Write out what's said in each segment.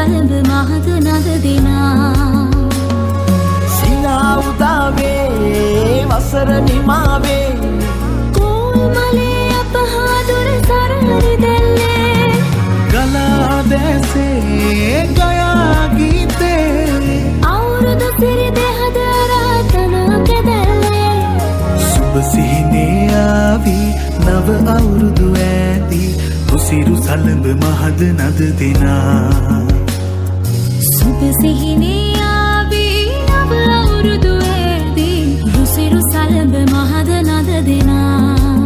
සලඹ මහද නද දෙනා සිනා උදාවේ වසර නිමාවේ කෝල් මලේ අපහා දුර සරහරි දැල්ලේ ගලා දැසේ ගයා ගීතේ අවුරුදු සිරි දෙහද රාතන කැදැල්ලේ සුබ සිහිනේ ආවී නව අවුරුදු ඇති උසිරු සලඹ මහද නද දෙනා සුබ සිහිනේ ආවී නව අවුරුදු ඇති උසිරු සලඹ මහද නද දෙනා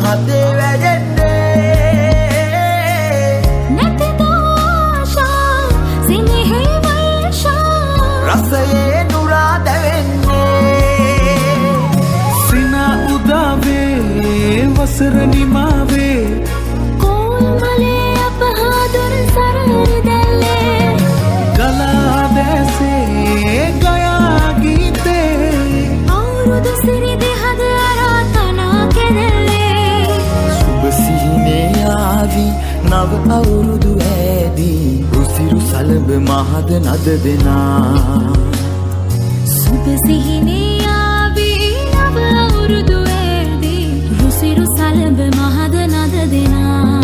හදේ වැජෙන්නේ නැතිද ආශා සිනහේ වර්ෂා රසයේ නුරා දැවෙන්නේ සිනා උදාවේ වසර නිමාවේ කෝල් මලේ අපහා දුර සරහරි දැල්ලේ ගලා දැසේ ගයා ගීතේ අවුරුදු සිරි දෙහද රාතනා කැදැල්ලේ සිහිනේ ආවී නව අවුරුදු ඇදී උසිරු සලඹ මහද නද දෙනා සුබ සිහිනේ ආවී නව අවුරුදු ඇදී උසිරු සලඹ මහද නද දෙනා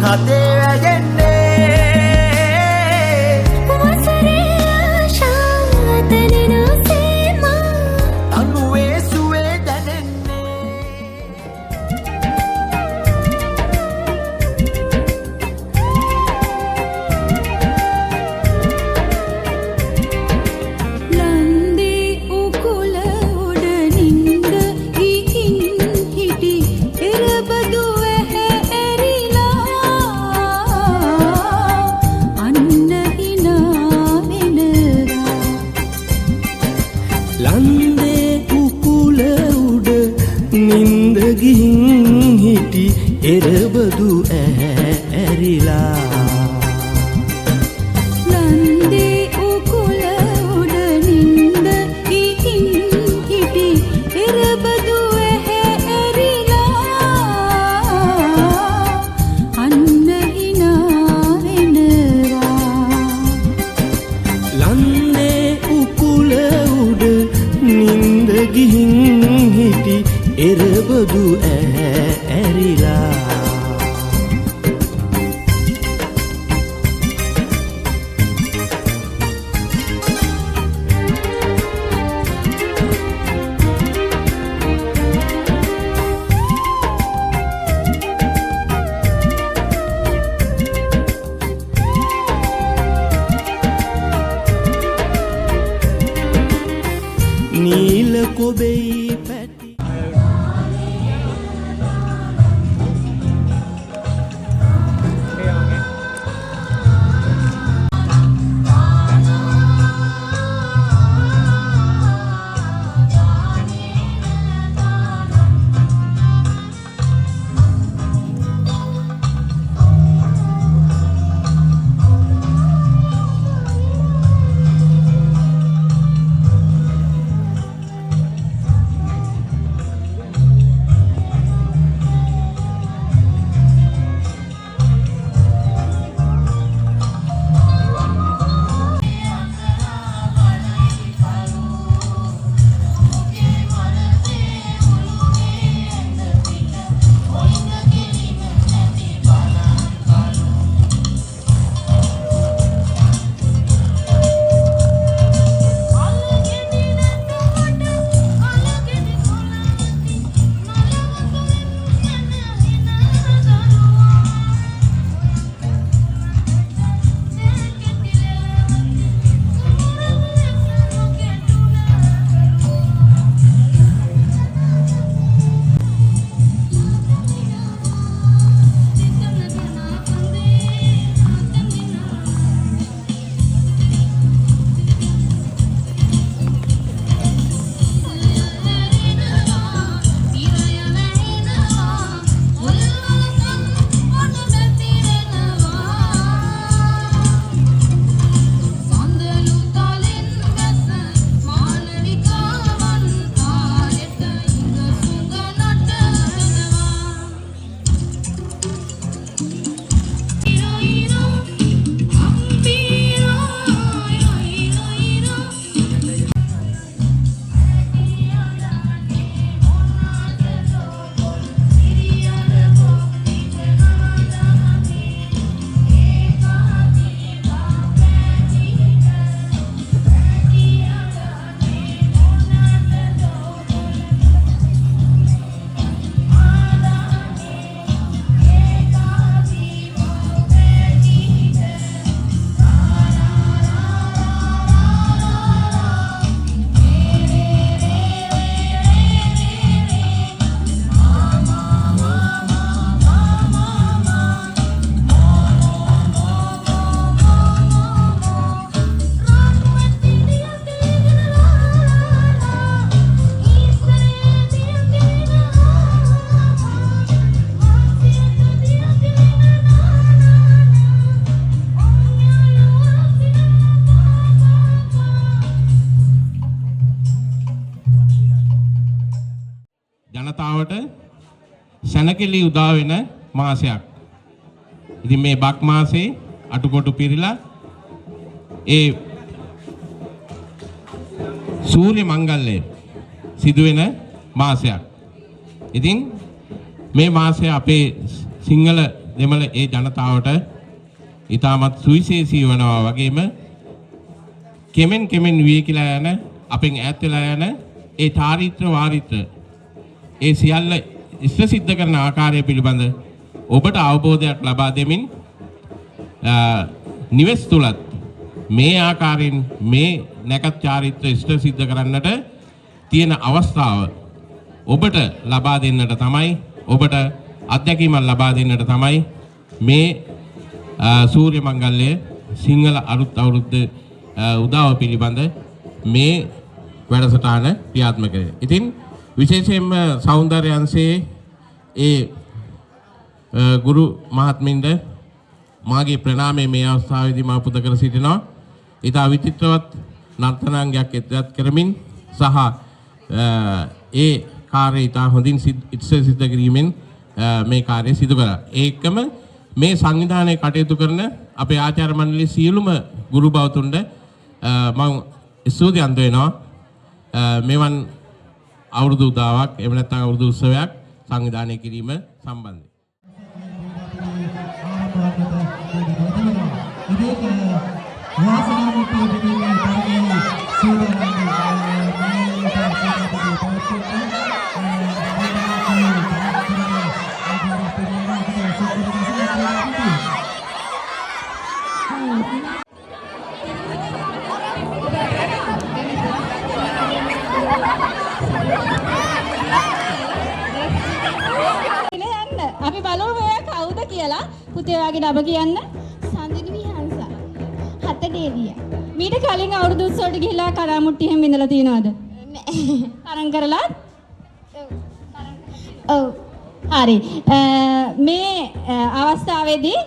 හදේ වැජෙන්නේ වසරේ ආශා තනන සීමා අනුවේ සුවේ දැනෙන්නේ ලන්දේ උකුල උඩ නින්ද ඉකින් හිටි එරබදු ලන්දේ උකුල උඩ නින්ද ගිහින් හිටි එරබදු ඇරිලා ලන්දේ උකුල උඩ නින්ද ගිහින් හිටි එරබදු ඇරිලා අන්න හිනා එනවා ලන්දේ උකුල උඩ නින්ද ගිහින් හිටි එරබදු ඇරිලා නීල කොබෙයි පැටි ජනතාවට සැනකෙළි උදා වෙන මාසයක්. ඉතින් මේ බක් මාසේ අටකොටු පිරීලා ඒ සූර්ය මංගල්‍යය සිදුවෙන මාසයක්. ඉතින් මේ මාසය අපේ සිංහල දෙමළ ඒ ජනතාවට ඉතාමත් සුවිශේෂී වෙනවා වගේම කෙමෙන් වියකිලා යන අපෙන් ඈත් වෙලා යන ඒ චාරිත්‍ර වාරිත්‍ර ඒ සියල්ල ඉෂ්ට සිද්ධ කරන ආකාරය පිළිබඳ ඔබට අවබෝධයක් ලබා දෙමින් නිවෙස් තුලත් මේ ආකාරයෙන් මේ නැකත් චාරිත්‍ර ඉෂ්ට සිද්ධ කරන්නට තියෙන අවස්ථාව ඔබට ලබා දෙන්නට තමයි ඔබට අත්දැකීමක් ලබා දෙන්නට තමයි මේ සූර්ය මංගල්‍ය සිංහල අලුත් අවුරුද්ද උදාව පිළිබඳ මේ වැඩසටහන ක්‍රියාත්මක කරන්නේ. ඉතින් විශේෂයෙන්ම සෞන්දර්ය අංශයේ ඒ ගුරු මහත්මින්ද මාගේ ප්‍රණාමය මේ අවස්ථාවේදී මා පුද කර සිටිනවා. ඊට විචිත්‍රවත් නර්තනාංගයක් එක්දත් කරමින් සහ ඒ කාර්යය ඉතා හොඳින් සිද්ධ කිරීමෙන් මේ කාර්යය සිදු කරා. ඒකම මේ සංවිධානයේ කටයුතු කරන අපේ ආචාර්ය මණ්ඩලයේ සියලුම ගුරු බවතුන්ට මම ස්තුතිවන්ත වෙනවා. මෙවන් අවුරුදු උදාවක් එහෙම නැත්නම් අවුරුදු උත්සවයක් සංවිධානය කිරීම සම්බන්ධයෙන්. අපි බලමු ඔයා කවුද කියලා. පුතේ ඔයාගේ නම කියන්න. සඳිනි විහංසා. හත දේවිය. මීට කලින් අවුරුදු උත්සවයට ගිහිලා කරාමුට්ටි හැම ඉඳලා තියනවද? නෑ. තරං කරලා? ඔව්. හරි. මේ අවස්ථාවේදී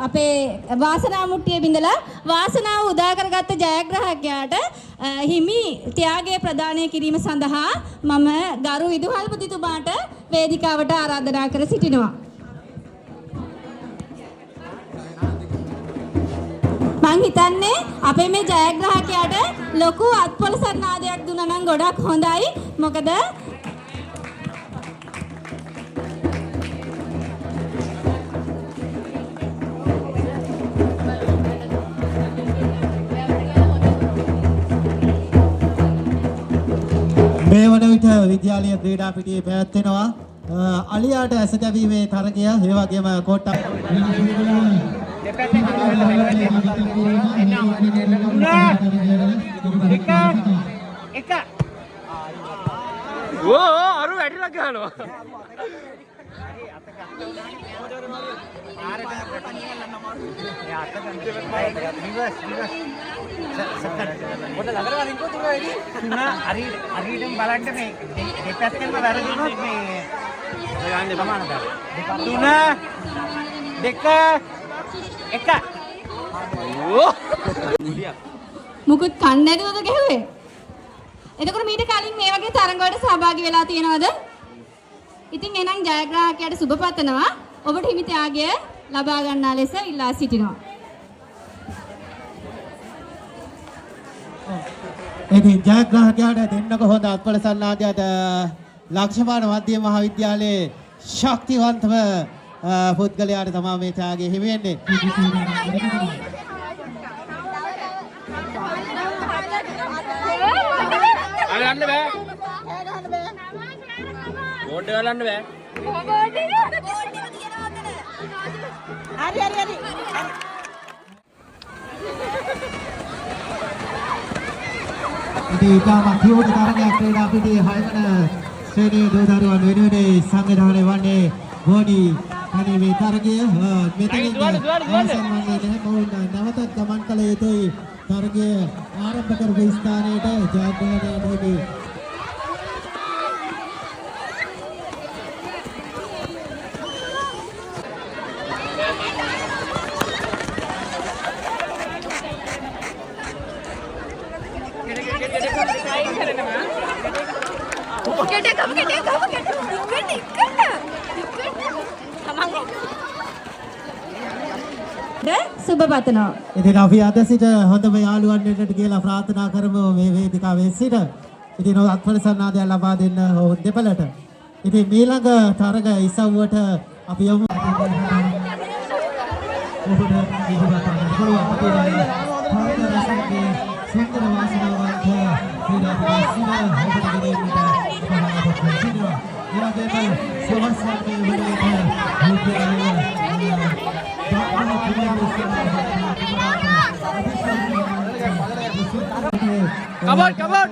අපේ වාසනා මුට්ටිය බිඳලා වාසනාව උදා කරගත්ත ජයග්‍රාහකයාට හිමි ත්‍යාගය ප්‍රදානය කිරීම සඳහා මම ගරු විදුහල්පතිතුමාට වේදිකාවට ආරාධනා කර සිටිනවා. මං හිතන්නේ අපේ මේ ජයග්‍රාහකයාට ලොකු අත්පොල සන්නාදයක් දුන්නා නම් ගොඩක් හොඳයි. මොකද මේ වන විට විද්‍යාලීය ක්‍රීඩා පිටියේ පැවැත්වෙනවා අලියාට ඇස කැවීමේ තරගය. ඒ වගේම කොට්ට එක අරු වැටිලා ගහනවා. හරියටම බලන්න මේ දෙපැත්තෙන්ම වැරදුනොත් මේ ප්‍රමාණද 3 2 1 මුකුත් කන්නේ නැතුවද ගැහුවේ? එතකොට මීට කලින් මේ වගේ තරඟ වලට සහභාගී වෙලා තියෙනවද? ඉතින් එහෙනම් ජයග්‍රාහකයාට සුබ පතනවා. ඔබට හිමි ත්‍යාගය ලබා ගන්නා ලෙස ඉල්ලා සිටිනවා. ඉතින් ජයග්‍රාහකයාට දෙන්නක හොඳ අත්පොල සන්නාදයට ලක්ෂපාල මධ්‍ය මහාවිද්‍යාලයේ ශක්තිවන්තම පුද්ගලයාට තමයි මේ ත්‍යාගය හිමි වෙන්නේ. අල්ලන්න බෑ. බෝඩ් එක අල්ලන්න බෑ. හරි. ඉතින් ඉතාමත් හිවුණු තරගයක් ක්‍රීඩා පිටියේ 6 වන ශ්‍රේණියේ දෝදරුවන් වෙනුවෙන් සංවිධානය වන්නේ ගෝඩි කණීමේ තරගය. මෙතනින් අවසන් වන්නේ නැහැ. මොවුන් නැවතත් ගමන් කළ යුතුයි. තරගය ආරම්භ කරපු ස්ථානයට ජයග්‍රහණය ලැබෙයි. Get සුබ පතනවා. ඉතින් අපි අද සිට හොඳම යාළුවන් වෙන්නට කියලා ප්‍රාර්ථනා කරමු මේ වේදිකාවේ සිට. ඉතින් අත්පොල සන්නාදය ලබා දෙන්න ඔවුන් දෙපළට. ඉතින් ඊළඟ තරග ඉසව්වට අපි යමු. ඔබට ඉදිරියට පුළුවන් අපේ රසයේ සුන්දර වාසනාවන්ත ක්‍රීඩා Come on.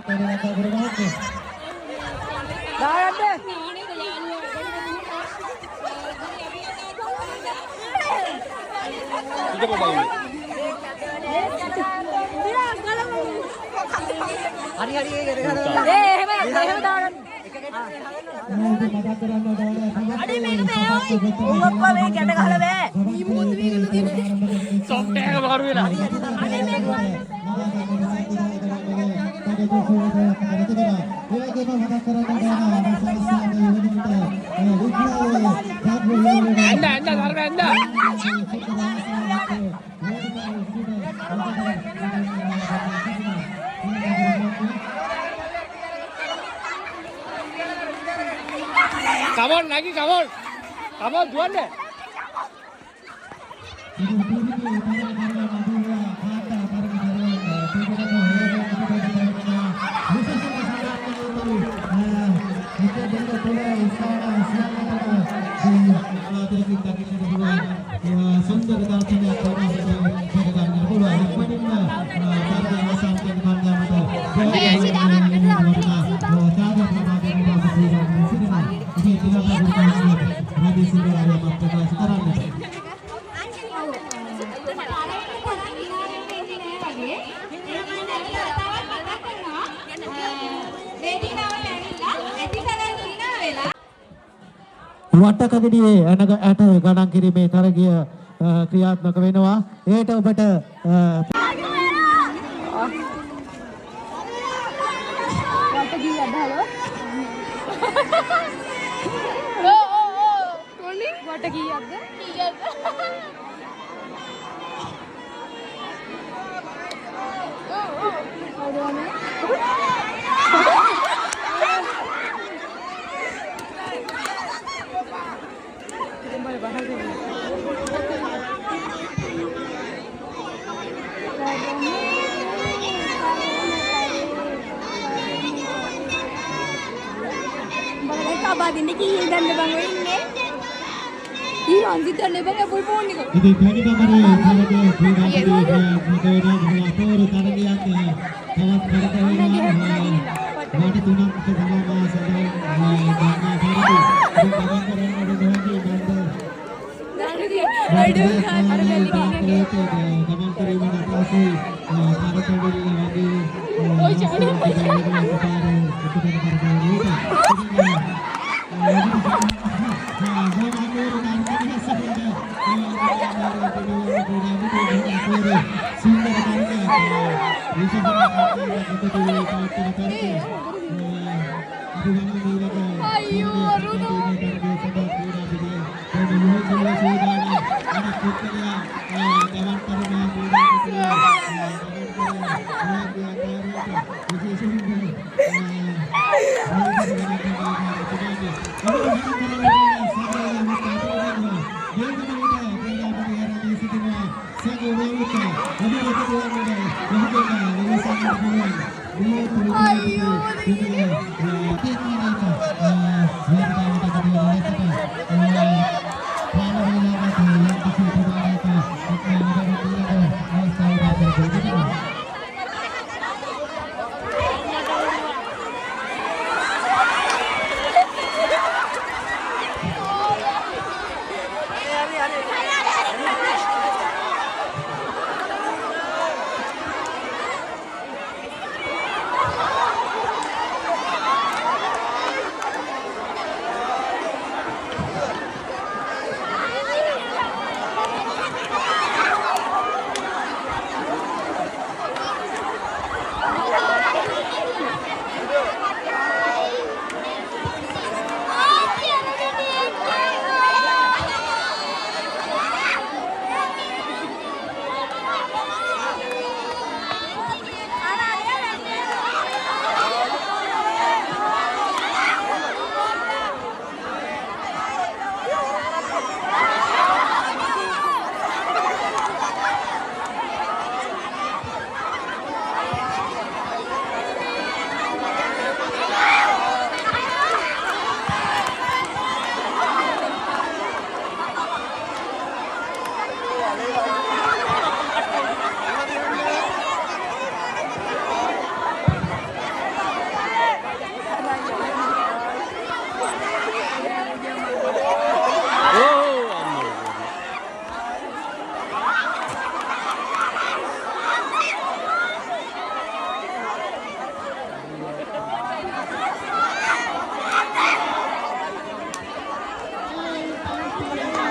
Come on, lagi, come on, jual deh. වටකඩියේ ඇට ගණන් කිරීමේ තරගය ක්‍රියාත්මක වෙනවා. ඒට ඔබට Abadin ki dan bang ini. Iya, anjir dan bang ya pulpon ni ko. Ini kali kamari තරගයේ ක්‍රීඩාපති මුදෝරේ තරගයක් තවත් කරකවනවා. වාට තුනක් තමා සඳහන් ගන්නා තරගය. ඒ ගමන් කරන දෙවියන්ගේ බන්ද අඩු අර බැලි කියන්නේ. ගමන් කිරීමේ අපහසුයි. තරකවල වගේ ඔය චානේ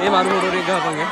ඒ මාරු ෆොටෝ එක ගහපන්ගේ.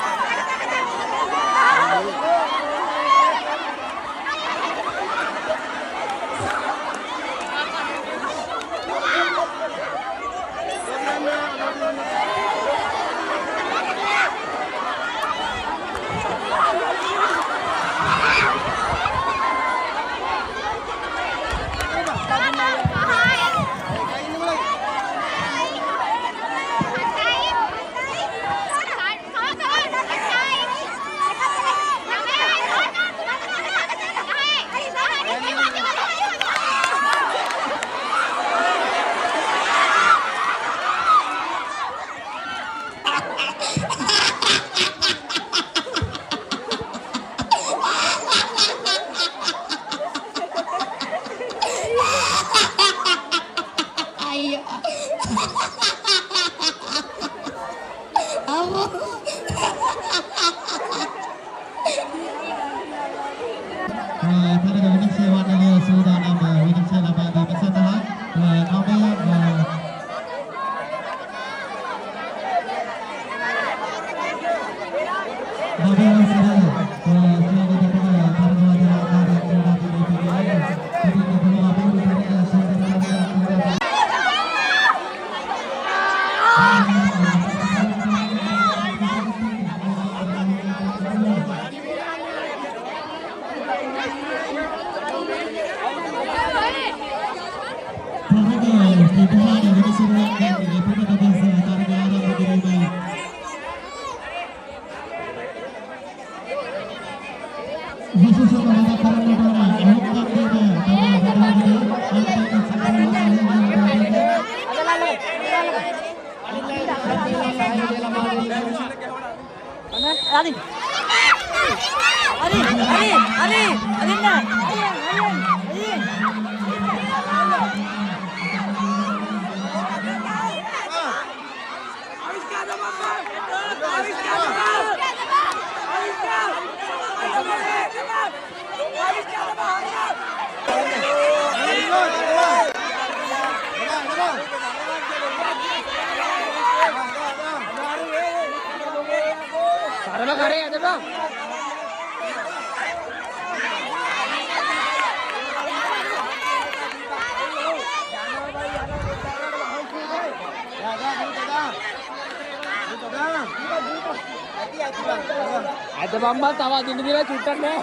Ada mama tawa di sini lah cutan deh.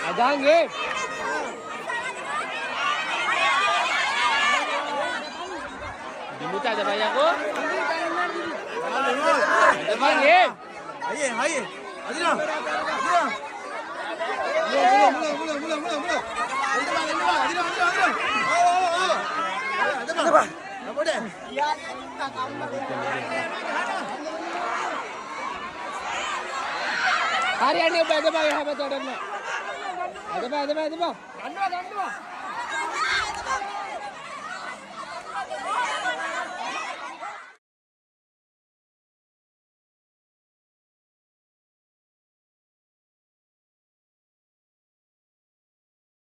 Ada nggih. Dimuta ada banyak kok. Ada banyak. Ayo. Adina. Mula. Adina. Apa dah? Hari ini apa ada bang? Ada bang.